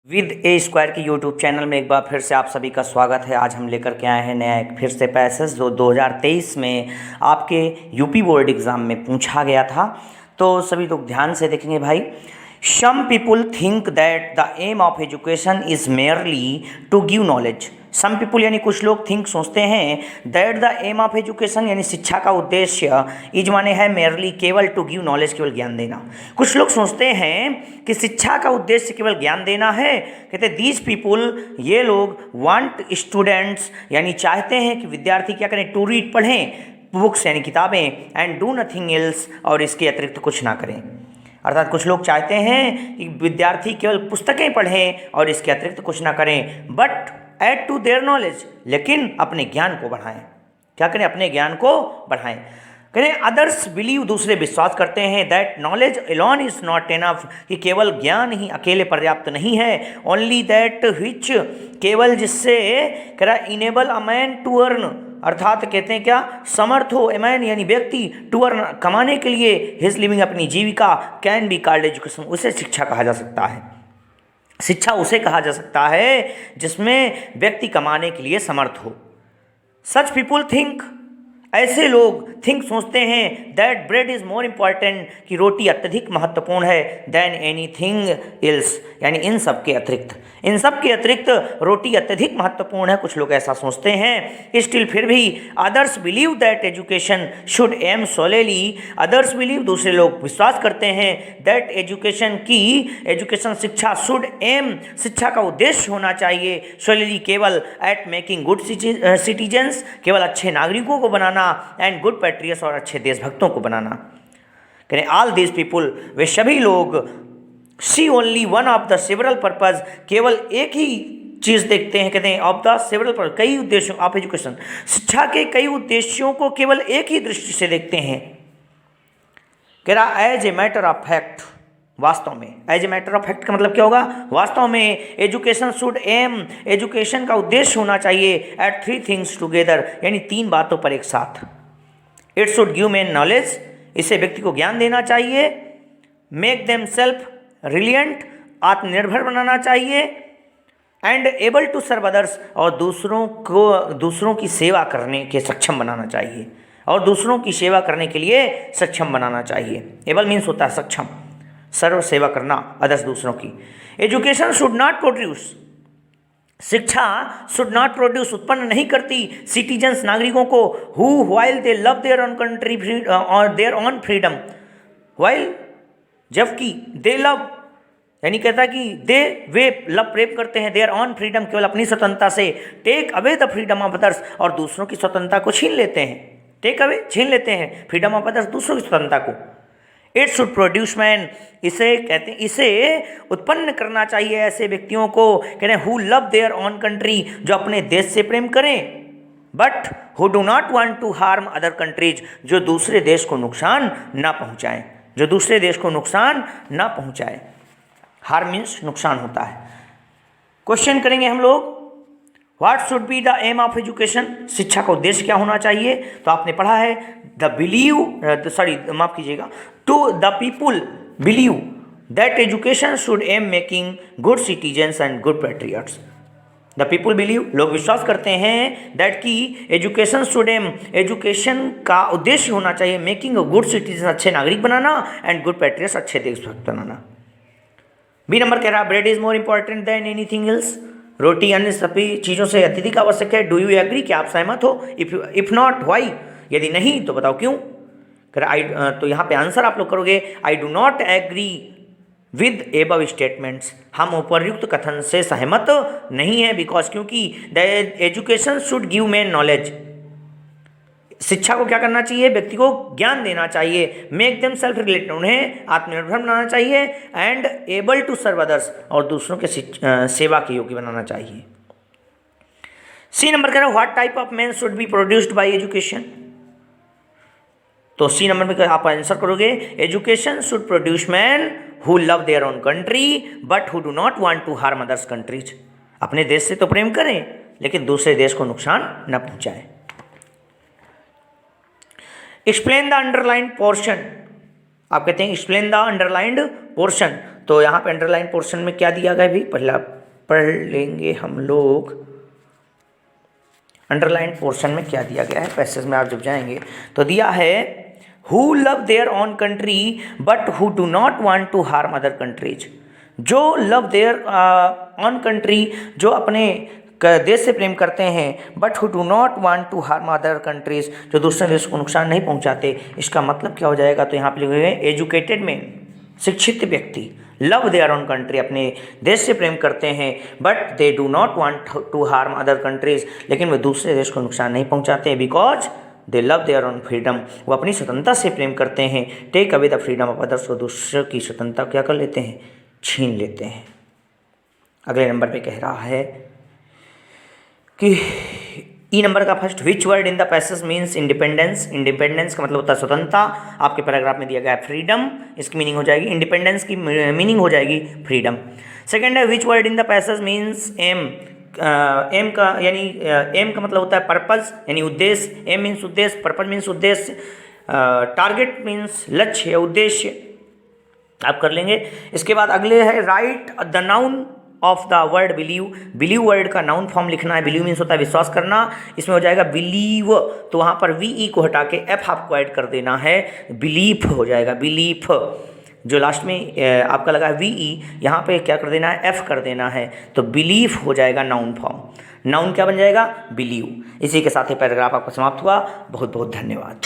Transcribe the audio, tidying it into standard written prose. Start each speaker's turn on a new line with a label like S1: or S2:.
S1: With A square की YouTube channel में एक बार फिर से आप सभी का स्वागत है। आज हम लेकर के आए हैं नया एक फिर से पैसेज जो 2023 में आपके यूपी बोर्ड एग्ज़ाम में पूछा गया था। तो सभी लोग ध्यान से देखेंगे भाई। Some people think that the aim of education is merely to give knowledge. Some people यानी कुछ लोग थिंक सोचते हैं that the aim of education यानी शिक्षा का उद्देश्य इज माने है मेयरली केवल टू गिव नॉलेज केवल ज्ञान देना। कुछ लोग सोचते हैं कि शिक्षा का उद्देश्य केवल ज्ञान देना है। कहते दीज पीपुल ये लोग वांट स्टूडेंट्स यानी चाहते हैं कि विद्यार्थी क्या करें, टू रीड पढ़ें बुक्स यानी किताबें, एंड डू नथिंग एल्स और इसके अतिरिक्त कुछ ना करें। अर्थात कुछ लोग चाहते हैं कि विद्यार्थी केवल पुस्तकें पढ़ें और इसके अतिरिक्त कुछ ना करें, but add to their knowledge लेकिन अपने ज्ञान को बढ़ाएं। क्या करें? अपने ज्ञान को बढ़ाएं। करें अदर्स बिलीव दूसरे विश्वास करते हैं that knowledge alone is not enough कि केवल ज्ञान ही अकेले पर्याप्त नहीं है। ओनली दैट विच केवल जिससे कह enable a man to earn अर्थात कहते हैं क्या समर्थ हो ए मैन यानी व्यक्ति टू अर्न कमाने के लिए हिज लिविंग अपनी जीविका कैन बी कॉल्ड एजुकेशन उसे शिक्षा कहा जा सकता है। शिक्षा उसे कहा जा सकता है जिसमें व्यक्ति कमाने के लिए समर्थ हो। सच पीपुल थिंक ऐसे लोग थिंक सोचते हैं that bread is more important कि रोटी अत्यधिक महत्वपूर्ण है देन एनीथिंग एल्स यानी इन सब के अतिरिक्त रोटी अत्यधिक महत्वपूर्ण है। कुछ लोग ऐसा सोचते हैं। स्टिल फिर भी others believe that education should M सोलेली others believe दूसरे लोग विश्वास करते हैं दैट एजुकेशन शिक्षा शुड एम शिक्षा का उद्देश्य होना चाहिए सोलेली केवल एट मेकिंग गुड सिटीजन्स केवल अच्छे नागरिकों को बनाना एंड गुड पैट्रियट्स और अच्छे देशभक्तों को बनाना। करें ऑल दीज पीपुल वे सभी लोग see only one of the several purpose केवल एक ही चीज़ देखते हैं। कहते हैं ऑफ द सेवरल पर्पज कई उद्देश्यों ऑफ एजुकेशन शिक्षा के कई उद्देश्यों को केवल एक ही दृष्टि से देखते हैं। कह रहा as a matter of fact वास्तव में as a matter of fact का मतलब क्या होगा? वास्तव में एजुकेशन शुड एम एजुकेशन का उद्देश्य होना चाहिए एट थ्री थिंग्स टुगेदर यानी तीन बातों पर एक साथ। It should give man knowledge इसे व्यक्ति को ज्ञान देना चाहिए, मेक देम सेल्फ रिलियंट आत्मनिर्भर बनाना चाहिए, and able to serve others और दूसरों की सेवा करने के सक्षम बनाना चाहिए और दूसरों की सेवा करने के लिए सक्षम बनाना चाहिए। एबल मीन्स होता है सक्षम, सर्व सेवा करना अदर्स दूसरों की। एजुकेशन शुड नॉट प्रोड्यूस शिक्षा शुड नॉट प्रोड्यूस उत्पन्न नहीं करती सिटीजन्स नागरिकों को who while they love their own country और देयर ओन फ्रीडम व्हाइल जबकि दे लव यानी कहता है कि वे लव प्रेम करते हैं देयर ऑन फ्रीडम केवल अपनी स्वतंत्रता से, take away the freedom of others और दूसरों की स्वतंत्रता को छीन लेते हैं। टेक अवे छीन लेते हैं फ्रीडम ऑफ अदर्स दूसरों की स्वतंत्रता को। इट शुड प्रोड्यूस मैन इसे कहते हैं इसे उत्पन्न करना चाहिए ऐसे व्यक्तियों को कहते हैं who love their own country जो अपने देश से प्रेम करें, but who do not want to harm other countries जो दूसरे देश को नुकसान ना पहुंचाएं। हार्म मीन्स नुकसान होता है। क्वेश्चन करेंगे हम लोग what should be the aim of education शिक्षा का उद्देश्य क्या होना चाहिए? तो आपने पढ़ा है two the people believe that education should aim making good citizens and good patriots. The people believe लोग विश्वास करते हैं दैट की एजुकेशन शुड एम एजुकेशन का उद्देश्य होना चाहिए मेकिंग अ गुड सिटीजन अच्छे नागरिक बनाना एंड गुड पैट्रियट्स अच्छे देशभक्त बनाना। बी नंबर कह रहा bread is more important than anything else रोटी अन्य सभी चीज़ों से अत्यधिक आवश्यक है। डू यू एग्री क्या आप सहमत हो? इफ नॉट व्हाई यदि नहीं तो बताओ क्यों? तो यहाँ पे आंसर आप लोग करोगे I do not agree with above statements हम उपर्युक्त कथन से सहमत नहीं है बिकॉज क्योंकि the education should give man knowledge शिक्षा को क्या करना चाहिए? व्यक्ति को ज्ञान देना चाहिए, मेक देम सेल्फ रिलेटेड उन्हें आत्मनिर्भर बनाना चाहिए, and able to serve others और दूसरों के सेवा के योग्य बनाना चाहिए। सी नंबर कह रहा है what type of man should be produced by education. तो सी नंबर में आप आंसर करोगे education should produce man who love their own country but who do not want to harm others countries अपने देश से तो प्रेम करें लेकिन दूसरे देश को नुकसान न पहुंचाएं। एक्सप्लेन द अंडरलाइंड पोर्शन आप कहते हैं एक्सप्लेन द अंडरलाइंड पोर्शन तो यहाँ पे अंडरलाइन पोर्शन में क्या दिया गया भी पहला पढ़ लेंगे हम लोग। अंडरलाइन पोर्शन में क्या दिया गया है, पैसेज में आप जब जाएंगे तो दिया है who love their own country but who do not want to harm other countries. जो लव देयर ओन कंट्री, जो अपने देश से प्रेम करते हैं, but who do not want to harm other countries, जो दूसरे देश को नुकसान नहीं पहुंचाते। इसका मतलब क्या हो जाएगा, तो यहाँ पे लिखे हुए हैं एजुकेटेड में, शिक्षित व्यक्ति लव देयर ओन कंट्री, अपने देश से प्रेम करते हैं, but they do not want to harm other countries, लेकिन वे दूसरे देश को नुकसान नहीं पहुंचाते हैं, because they love their own freedom, वो अपनी स्वतंत्रता से प्रेम करते हैं। Take away the freedom of others, वो दूसरों की स्वतंत्रता क्या कर लेते हैं, छीन लेते हैं। अगले नंबर पे कह रहा है कि ई नंबर का first, which word in the passage means independence. Independence का मतलब होता है स्वतंत्रता, आपके पैराग्राफ में दिया गया है फ्रीडम, इसकी मीनिंग हो जाएगी इंडिपेंडेंस, की मीनिंग हो जाएगी फ्रीडम। सेकेंड है which word in the passage means aim. Aim का यानी एम का मतलब होता है पर्पज यानी उद्देश्य, एम मीन्स उद्देश्य, पर्पज मीन्स उद्देश्य, टारगेट मीन्स लक्ष्य या उद्देश्य, आप कर लेंगे। इसके बाद अगले है right the noun of the word believe. Believe word का नाउन फॉर्म लिखना है। बिलीव मीन्स होता है विश्वास करना, इसमें हो जाएगा बिलीव, तो वहाँ पर वी को हटा के एफ आपको ऐड कर देना है, बिलीफ हो जाएगा, बिलीफ। जो लास्ट में आपका लगा है वी यहाँ पे क्या कर देना है, एफ कर देना है, तो बिलीफ हो जाएगा नाउन फॉर्म। नाउन क्या बन जाएगा, बिलीव। इसी के साथ ही पैराग्राफ आपका समाप्त हुआ। बहुत बहुत धन्यवाद।